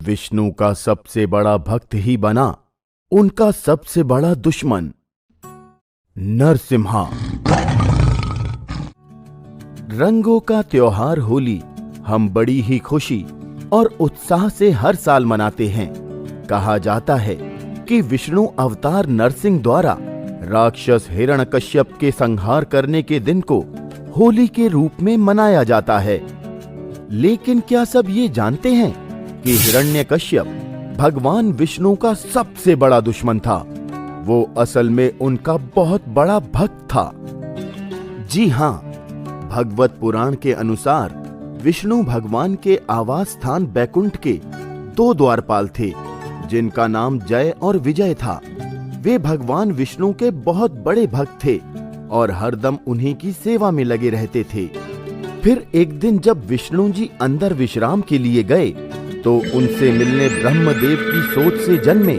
विष्णु का सबसे बड़ा भक्त ही बना उनका सबसे बड़ा दुश्मन नरसिम्हा। रंगों का त्योहार होली हम बड़ी ही खुशी और उत्साह से हर साल मनाते हैं। कहा जाता है कि विष्णु अवतार नरसिंह द्वारा राक्षस हिरण्यकश्यप के संहार करने के दिन को होली के रूप में मनाया जाता है। लेकिन क्या सब ये जानते हैं कि हिरण्यकश्यप भगवान विष्णु का सबसे बड़ा दुश्मन था? वो असल में उनका बहुत बड़ा भक्त था। जी हां, भगवत पुराण के अनुसार विष्णु भगवान के आवास स्थान बैकुंठ के 2 द्वारपाल थे, जिनका नाम जय और विजय था। वे भगवान विष्णु के बहुत बड़े भक्त थे और हरदम उन्हीं की सेवा में लगे रहते थे। फिर एक दिन जब विष्णु जी अंदर विश्राम के लिए गए तो उनसे मिलने ब्रह्मदेव की सोच से जन्मे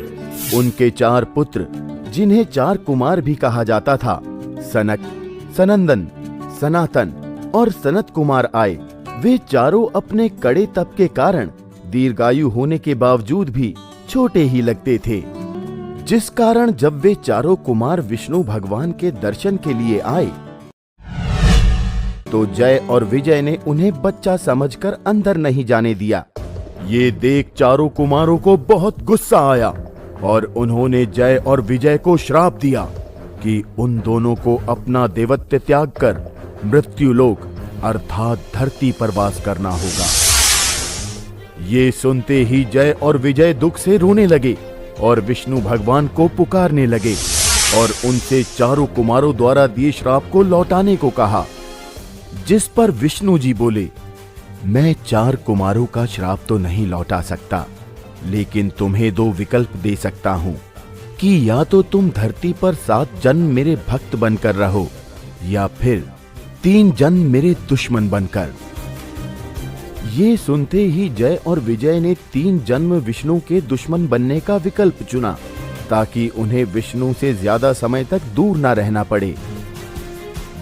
उनके 4 पुत्र, जिन्हें 4 कुमार भी कहा जाता था, सनक, सनंदन, सनातन और सनत कुमार आए। वे चारों अपने कड़े तप के कारण दीर्घायु होने के बावजूद भी छोटे ही लगते थे, जिस कारण जब वे चारों कुमार विष्णु भगवान के दर्शन के लिए आए तो जय और विजय ने उन्हें बच्चा समझकर अंदर नहीं जाने दिया। ये देख चारों कुमारों को बहुत गुस्सा आया और उन्होंने जय और विजय को श्राप दिया कि उन दोनों को अपना देवत्व त्याग कर मृत्युलोक अर्थात धरती पर वास करना होगा। ये सुनते ही जय और विजय दुख से रोने लगे और विष्णु भगवान को पुकारने लगे और उनसे चारों कुमारों द्वारा दिए श्राप को लौटाने को कहा। जिस पर विष्णु जी बोले, मैं 4 कुमारों का श्राप तो नहीं लौटा सकता, लेकिन तुम्हें 2 विकल्प दे सकता हूं कि या तो तुम धरती पर 7 जन्म मेरे भक्त बनकर रहो या फिर 3 जन्म मेरे दुश्मन बनकर। ये सुनते ही जय और विजय ने 3 जन्म विष्णु के दुश्मन बनने का विकल्प चुना, ताकि उन्हें विष्णु से ज्यादा समय तक दूर न रहना पड़े।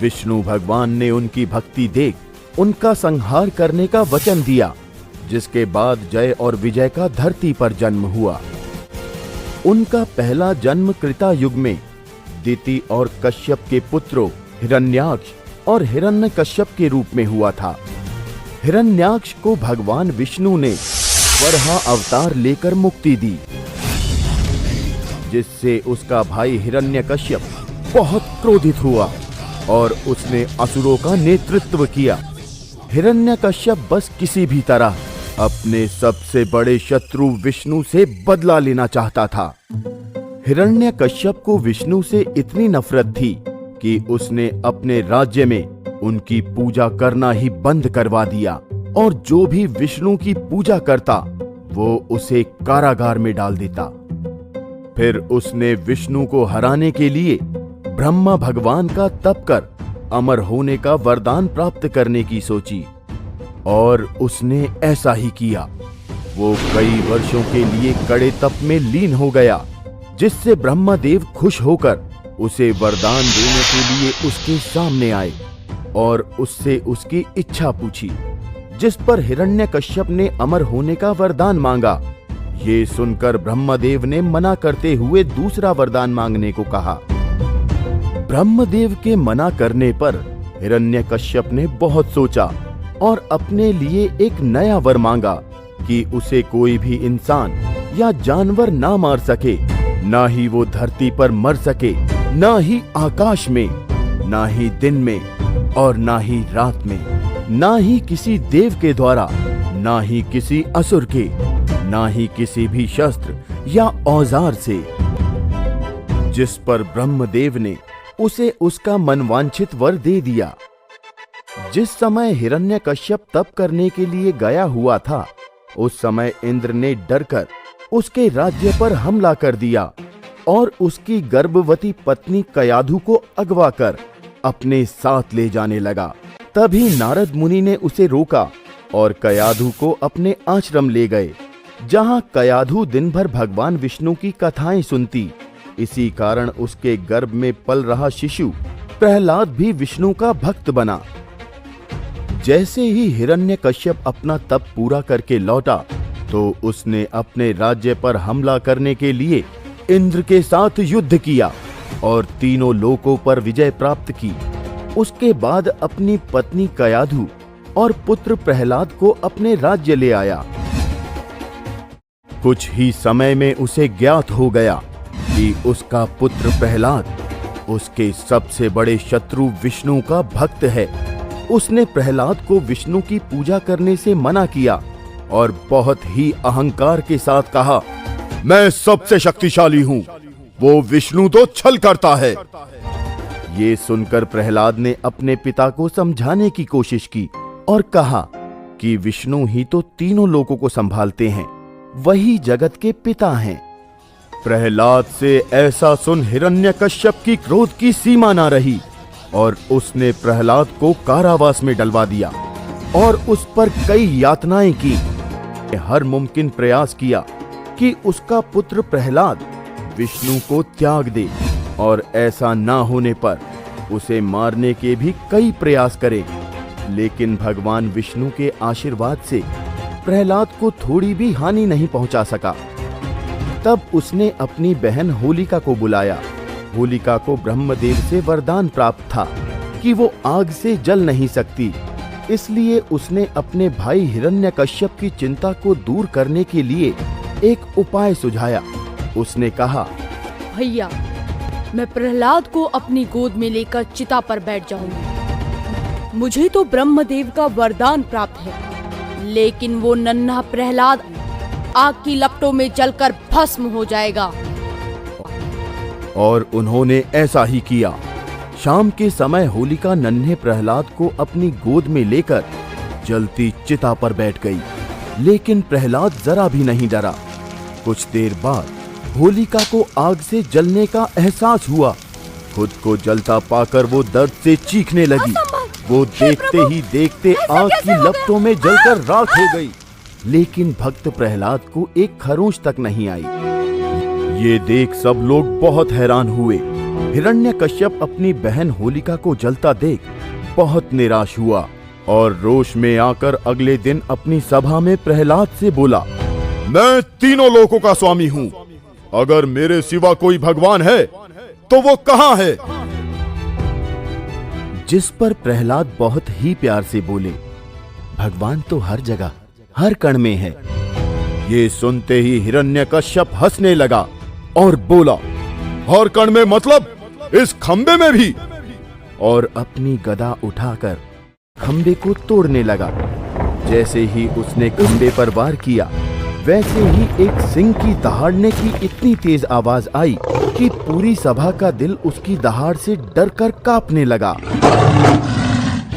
विष्णु भगवान ने उनकी भक्ति देख उनका संहार करने का वचन दिया, जिसके बाद जय और विजय का धरती पर जन्म हुआ। उनका पहला जन्म कृता युग में दिति और कश्यप के पुत्रों हिरण्याक्ष और हिरण्यकश्यप के रूप में हुआ था। हिरण्याक्ष को भगवान विष्णु ने वराह अवतार लेकर मुक्ति दी, जिससे उसका भाई हिरण्यकश्यप बहुत क्रोधित हुआ और उसने असुरों का नेतृत्व किया। हिरण्यकश्यप बस किसी भी तरह अपने सबसे बड़े शत्रु विष्णु से बदला लेना चाहता था। हिरण्यकश्यप को विष्णु से इतनी नफरत थी कि उसने अपने राज्य में उनकी पूजा करना ही बंद करवा दिया और जो भी विष्णु की पूजा करता वो उसे कारागार में डाल देता। फिर उसने विष्णु को हराने के लिए ब्रह्मा भगवान का तप कर अमर होने का वरदान प्राप्त करने की सोची और उसने ऐसा ही किया। वो कई वर्षों के लिए कड़े तप में लीन हो गया, जिससे ब्रह्मदेव खुश होकर उसे वरदान देने के लिए उसके सामने आए और उससे उसकी इच्छा पूछी, जिस पर हिरण्यकश्यप ने अमर होने का वरदान मांगा। ये सुनकर ब्रह्मदेव ने मना करते हुए दूसरा वरदान मांगने को कहा। ब्रह्मदेव के मना करने पर हिरण्यकश्यप ने बहुत सोचा और अपने लिए एक नया वर मांगा कि उसे कोई भी इंसान या जानवर ना मार सके, ना ही वो धरती पर मर सके, ना ही आकाश में, ना ही दिन में और ना ही रात में, ना ही किसी देव के द्वारा, ना ही किसी असुर के, ना ही किसी भी शस्त्र या औजार से। जिस पर ब्रह्मदेव ने उसे उसका मनवांछित वर दे दिया। जिस समय हिरण्यकश्यप तप करने के लिए गया हुआ था, उस समय इंद्र ने डरकर उसके राज्य पर हमला कर दिया और उसकी गर्भवती पत्नी कयाधु को अगवा कर अपने साथ ले जाने लगा। तभी नारद मुनि ने उसे रोका और कयाधु को अपने आश्रम ले गए, जहां कयाधु दिन भर भगवान विष्णु की कथाएं सुनती। इसी कारण उसके गर्भ में पल रहा शिशु प्रहलाद भी विष्णु का भक्त बना। जैसे ही हिरण्यकश्यप अपना तप पूरा करके लौटा, तो उसने अपने राज्य पर हमला करने के लिए इंद्र के साथ युद्ध किया और तीनों लोकों पर विजय प्राप्त की। उसके बाद अपनी पत्नी कयाधु और पुत्र प्रहलाद को अपने राज्य ले आया। कुछ ही समय में उसे ज्ञात हो गया कि उसका पुत्र प्रहलाद उसके सबसे बड़े शत्रु विष्णु का भक्त है। उसने प्रहलाद को विष्णु की पूजा करने से मना किया और बहुत ही अहंकार के साथ कहा, मैं सबसे शक्तिशाली हूं, वो विष्णु तो छल करता है। ये सुनकर प्रहलाद ने अपने पिता को समझाने की कोशिश की और कहा कि विष्णु ही तो तीनों लोकों को संभालते हैं, वही जगत के पिता हैं। प्रहलाद से ऐसा सुन हिरण्यकश्यप की क्रोध की सीमा ना रही और उसने प्रहलाद को कारावास में डलवा दिया और उस पर कई यातनाएं की। हर मुमकिन प्रयास किया कि उसका पुत्र प्रहलाद विष्णु को त्याग दे और ऐसा ना होने पर उसे मारने के भी कई प्रयास करे, लेकिन भगवान विष्णु के आशीर्वाद से प्रहलाद को थोड़ी भी हानि नहीं पहुंचा सका। तब उसने अपनी बहन होलिका को बुलाया। होलिका को ब्रह्मदेव से वरदान प्राप्त था कि वो आग से जल नहीं सकती, इसलिए उसने अपने भाई हिरण्यकश्यप की चिंता को दूर करने के लिए एक उपाय सुझाया। उसने कहा, भैया, मैं प्रहलाद को अपनी गोद में लेकर चिता पर बैठ जाऊंगी। मुझे तो ब्रह्मदेव का वरदान प्राप्त है, लेकिन वो नन्हा प्रहलाद आग की लपटों में जलकर भस्म हो जाएगा। और उन्होंने ऐसा ही किया। शाम के समय होलिका नन्हे प्रहलाद को अपनी गोद में लेकर जलती चिता पर बैठ गई, लेकिन प्रहलाद जरा भी नहीं डरा। कुछ देर बाद होलिका को आग से जलने का एहसास हुआ। खुद को जलता पाकर वो दर्द से चीखने लगी। वो देखते ही देखते आग की लपटों में जलकर राख हो गई, लेकिन भक्त प्रहलाद को एक खरोंच तक नहीं आई। ये देख सब लोग बहुत हैरान हुए। हिरण्यकश्यप अपनी बहन होलिका को जलता देख बहुत निराश हुआ और रोष में आकर अगले दिन अपनी सभा में प्रहलाद से बोला, मैं तीनों लोकों का स्वामी हूँ। अगर मेरे सिवा कोई भगवान है तो वो कहाँ है? जिस पर प्रहलाद बहुत ही प्यार से बोले, भगवान तो हर जगह हर कण में है। ये सुनते ही हिरण्यकश्यप हंसने लगा और बोला, हर कण में मतलब इस खंबे में भी? और अपनी गदा उठाकर खंबे को तोड़ने लगा। जैसे ही उसने खंबे पर वार किया, वैसे ही एक सिंह की दहाड़ने की इतनी तेज आवाज आई कि पूरी सभा का दिल उसकी दहाड़ से डरकर कांपने लगा।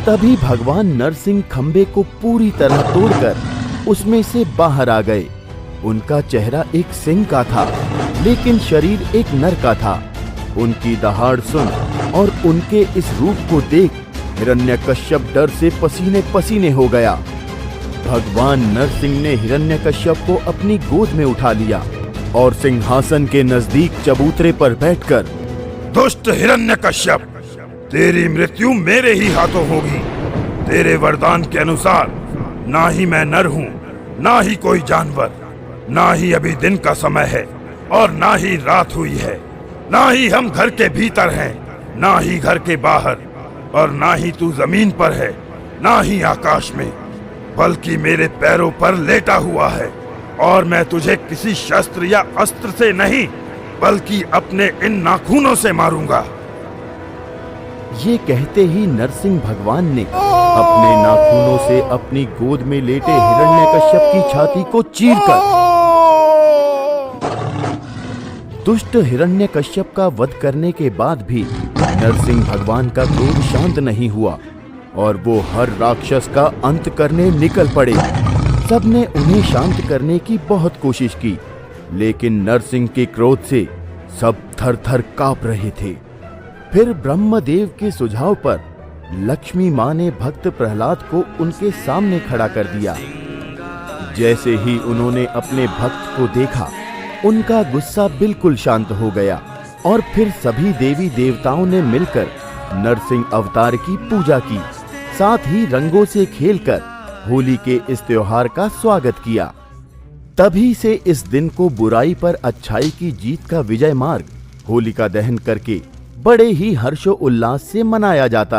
तभी भगवान नरसिंह खंबे को पूरी तरह तोड़कर उसमें से बाहर आ गए। उनका चेहरा एक सिंह का था, लेकिन शरीर एक नर का था। उनकी दहाड़ सुन और उनके इस रूप को देख हिरण्यकश्यप डर से पसीने पसीने हो गया। भगवान नरसिंह ने हिरण्यकश्यप को अपनी गोद में उठा लिया और सिंहासन के नजदीक चबूतरे पर बैठकर, दुष्ट हिरण्यकश्यप, तेरी मृत्यु मेरे ही हाथों होगी। तेरे वरदान के अनुसार ना ही मैं नर हूँ, ना ही कोई जानवर, ना ही अभी दिन का समय है और ना ही रात हुई है, ना ही हम घर के भीतर हैं, ना ही घर के बाहर, और ना ही तू जमीन पर है, ना ही आकाश में, बल्कि मेरे पैरों पर लेटा हुआ है। और मैं तुझे किसी शस्त्र या अस्त्र से नहीं, बल्कि अपने इन नाखूनों से मारूंगा। ये कहते ही नरसिंह भगवान ने अपने नाखूनों से अपनी गोद में लेटे हिरण्यकश्यप की छाती को चीरकर दुष्ट हिरण्यकश्यप का वध करने के बाद भी नरसिंह भगवान का क्रोध शांत नहीं हुआ और वो हर राक्षस का अंत करने निकल पड़े। सबने उन्हें शांत करने की बहुत कोशिश की, लेकिन नरसिंह के क्रोध से सब थर-थर कांप रहे थे। फिर ब्रह्मदेव के सुझाव पर लक्ष्मी माँ ने भक्त प्रहलाद को उनके सामने खड़ा कर दिया। जैसे ही उन्होंने अपने भक्त को देखा, उनका गुस्सा बिल्कुल शांत हो गया और फिर सभी देवी देवताओं ने मिलकर नरसिंह अवतार की पूजा की, साथ ही रंगों से खेलकर होली के इस त्योहार का स्वागत किया। तभी से इस दिन को बुराई पर अच्छाई की जीत का विजय मार्ग होलिका दहन करके बड़े ही हर्षो उल्लास से मनाया जाता